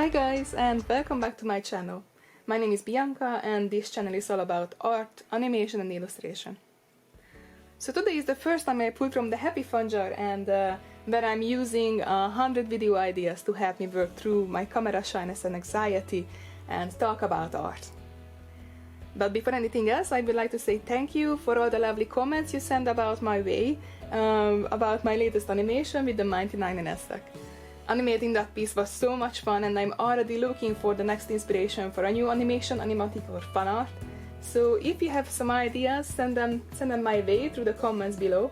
Hi guys, and welcome back to my channel. My name is Bianca and this channel is all about art, animation and illustration. So today is the first time I pulled from the Happy Fun jar and where I'm using 100 video ideas to help me work through my camera shyness and anxiety and talk about art. But before anything else, I would like to say thank you for all the lovely comments you send about my way, about my latest animation with the 99 in aesthetic. Animating that piece was so much fun and I'm already looking for the next inspiration for a new animation, animatic or fan art. So if you have some ideas, send them my way through the comments below,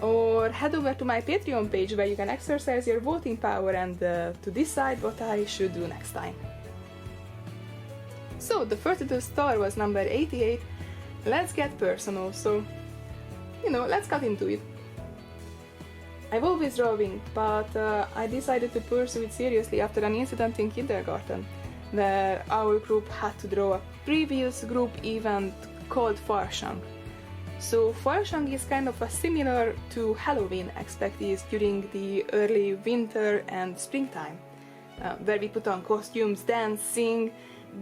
or head over to my Patreon page where you can exercise your voting power and to decide what I should do next time. So the first little star was number 88. Let's get personal, so let's cut into it. I've always drawing, but I decided to pursue it seriously after an incident in kindergarten, where our group had to draw a previous group event called Farsang. So Farsang is kind of a similar to Halloween expectees during the early winter and springtime, where we put on costumes, dance, sing,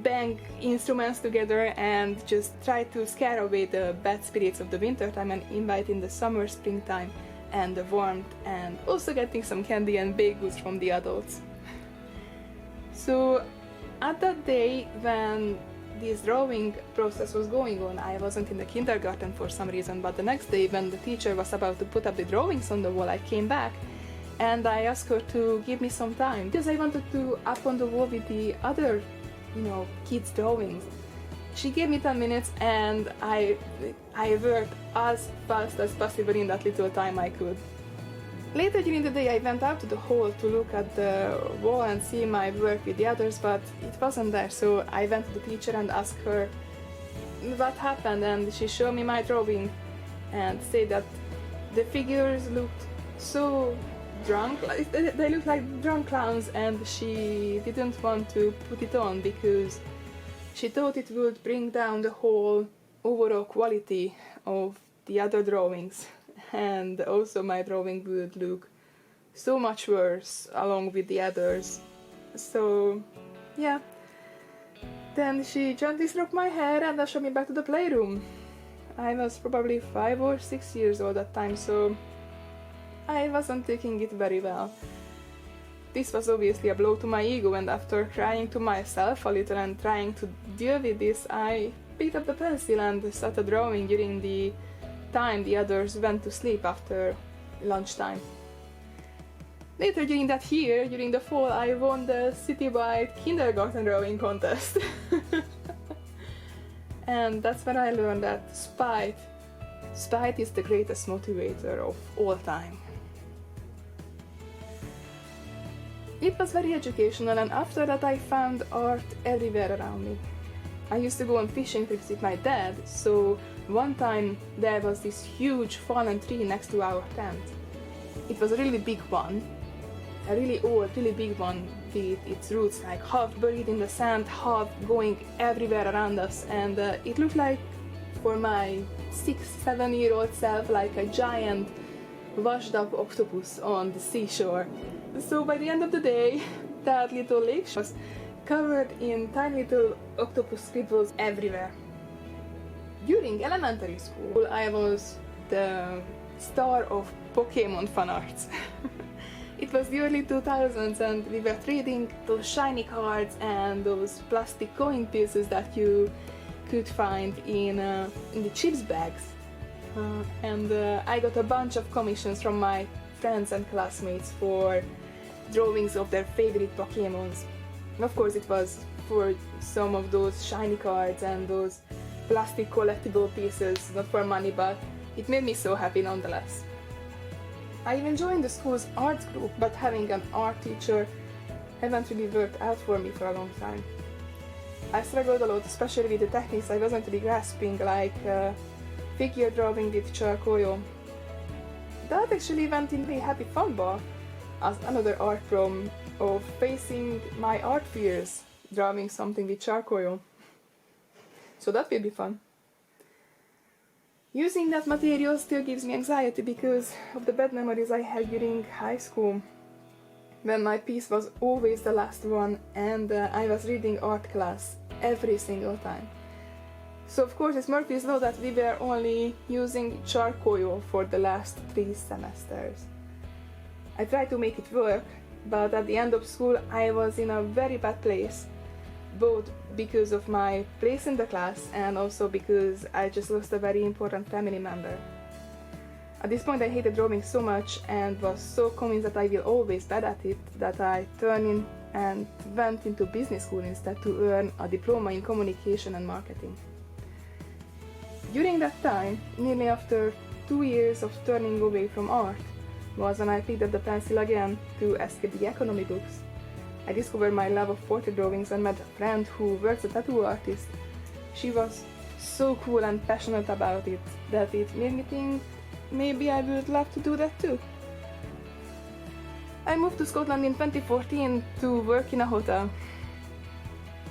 bang instruments together and just try to scare away the bad spirits of the winter time and invite in the summer, springtime and the warmth, and also getting some candy and baked goods from the adults. So at that day when this drawing process was going on, I wasn't in the kindergarten for some reason, but the next day when the teacher was about to put up the drawings on the wall, I came back and I asked her to give me some time because I wanted to up on the wall with the other kids' drawings. She gave me 10 minutes and I worked as fast as possible in that little time I could. Later during the day I went out to the hall to look at the wall and see my work with the others, but it wasn't there, so I went to the teacher and asked her what happened, and she showed me my drawing and said that the figures looked so drunk, they looked like drunk clowns, and she didn't want to put it on because she thought it would bring down the whole overall quality of the other drawings, and also my drawing would look so much worse along with the others. So yeah, then she gently stroked my hair and ushered me back to the playroom. I was probably 5 or 6 years old at the time, so I wasn't taking it very well. This was obviously a blow to my ego, and after crying to myself a little and trying to deal with this, I picked up the pencil and started drawing during the time the others went to sleep after lunchtime. Later during that year, during the fall, I won the citywide kindergarten drawing contest. And that's when I learned that spite is the greatest motivator of all time. It was very educational, and after that I found art everywhere around me. I used to go on fishing trips with my dad, so one time there was this huge fallen tree next to our tent. It was a really big one, a really old, really big one with its roots like half buried in the sand, half going everywhere around us, and it looked like, for my 6-7-year-old self, like a giant washed up octopus on the seashore. So by the end of the day, that little lake was covered in tiny little octopus scribbles everywhere. During elementary school, I was the star of Pokemon fan arts. It was the early 2000s and we were trading those shiny cards and those plastic coin pieces that you could find in the chips bags. And I got a bunch of commissions from my friends and classmates for drawings of their favorite Pokemons. And of course it was for some of those shiny cards and those plastic collectible pieces, not for money, but it made me so happy nonetheless. I even joined the school's arts group, but having an art teacher haven't really worked out for me for a long time. I struggled a lot, especially with the techniques I wasn't really grasping, like figure drawing with charcoal. That actually went in the Happy Fun bar as another art form of facing my art fears, drawing something with charcoal. So that will be fun. Using that material still gives me anxiety because of the bad memories I had during high school. when my piece was always the last one and I was reading art class every single time. So of course it's Murphy's Law that we were only using charcoal for the last 3 semesters. I tried to make it work, but at the end of school I was in a very bad place, both because of my place in the class and also because I just lost a very important family member. At this point I hated drawing so much and was so convinced that I will always be bad at it that I turned in and went into business school instead to earn a diploma in communication and marketing. During that time, nearly after 2 years of turning away from art, was when I picked up the pencil again to escape the economy books. I discovered my love of portrait drawings and met a friend who works as a tattoo artist. She was so cool and passionate about it that it made me think maybe I would love to do that too. I moved to Scotland in 2014 to work in a hotel.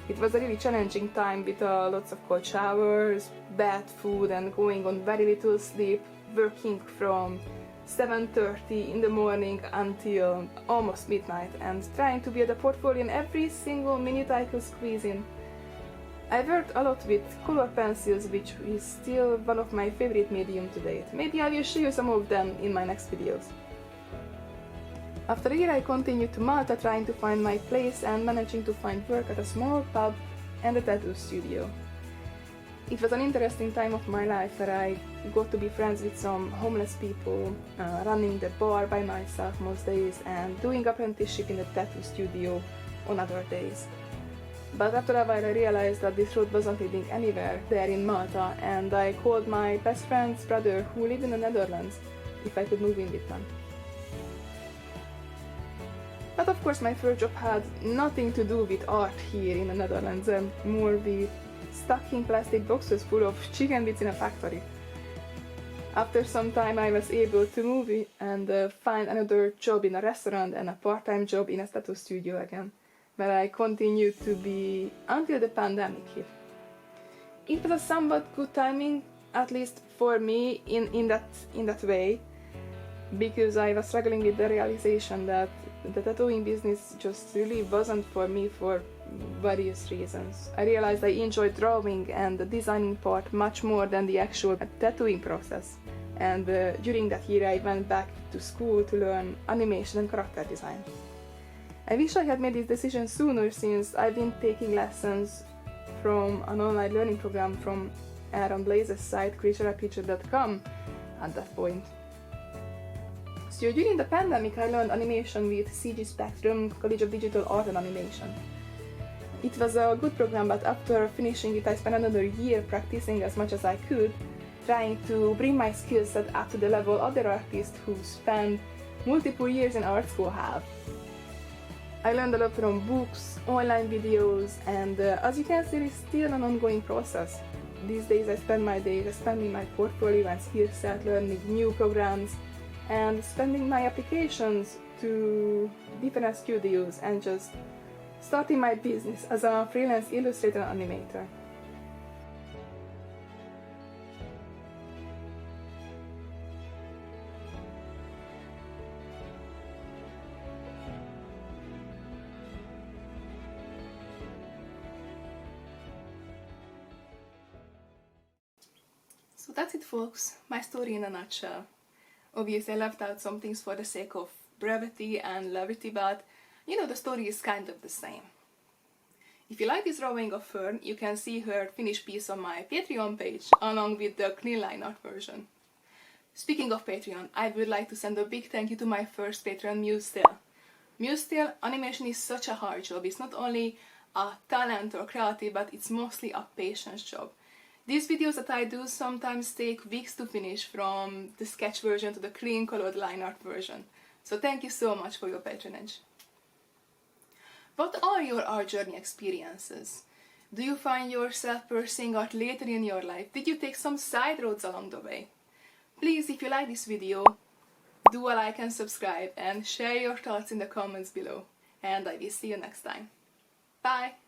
It was a really challenging time with lots of cold showers, bad food and going on very little sleep, working from 7:30 in the morning until almost midnight and trying to build a portfolio in every single minute I could squeeze in. I worked a lot with color pencils, which is still one of my favorite medium to date. Maybe I will show you some of them in my next videos. After a year I continued to Malta trying to find my place and managing to find work at a small pub and a tattoo studio. It was an interesting time of my life where I got to be friends with some homeless people, running the bar by myself most days and doing apprenticeship in the tattoo studio on other days. But after a while I realized that this road wasn't leading anywhere there in Malta and I called my best friend's brother who lived in the Netherlands if I could move in with them. But of course my first job had nothing to do with art here in the Netherlands and more with stacking plastic boxes full of chicken bits in a factory. After some time I was able to move and find another job in a restaurant and a part-time job in a tattoo studio again, where I continued to be until the pandemic hit. It was a somewhat good timing, at least for me in that way, because I was struggling with the realization that the tattooing business just really wasn't for me for various reasons. I realized I enjoyed drawing and the designing part much more than the actual tattooing process. And during that year I went back to school to learn animation and character design. I wish I had made this decision sooner, since I've been taking lessons from an online learning program from Aaron Blaze's site creatureapteacher.com at that point. So during the pandemic I learned animation with CG Spectrum, College of Digital Art and Animation. It was a good program, but after finishing it I spent another year practicing as much as I could, trying to bring my skill set up to the level other artists who spend multiple years in art school have. I learned a lot from books, online videos, and as you can see, it's still an ongoing process. These days I spend my days expanding my portfolio and skill set, learning new programs, and spending my applications to different studios and just starting my business as a freelance illustrator and animator. So that's it, folks, my story in a nutshell. Obviously I left out some things for the sake of brevity and levity, but you know, the story is kind of the same. If you like this drawing of Fearne, you can see her finished piece on my Patreon page along with the clean line art version. Speaking of Patreon, I would like to send a big thank you to my first patron, Musetail. Musetail, animation is such a hard job. It's not only a talent or creative, but it's mostly a patience job. These videos that I do sometimes take weeks to finish, from the sketch version to the clean colored line art version. So thank you so much for your patronage. What are your art journey experiences? Do you find yourself pursuing art later in your life? Did you take some side roads along the way? Please, if you like this video, do a like and subscribe and share your thoughts in the comments below. And I will see you next time. Bye!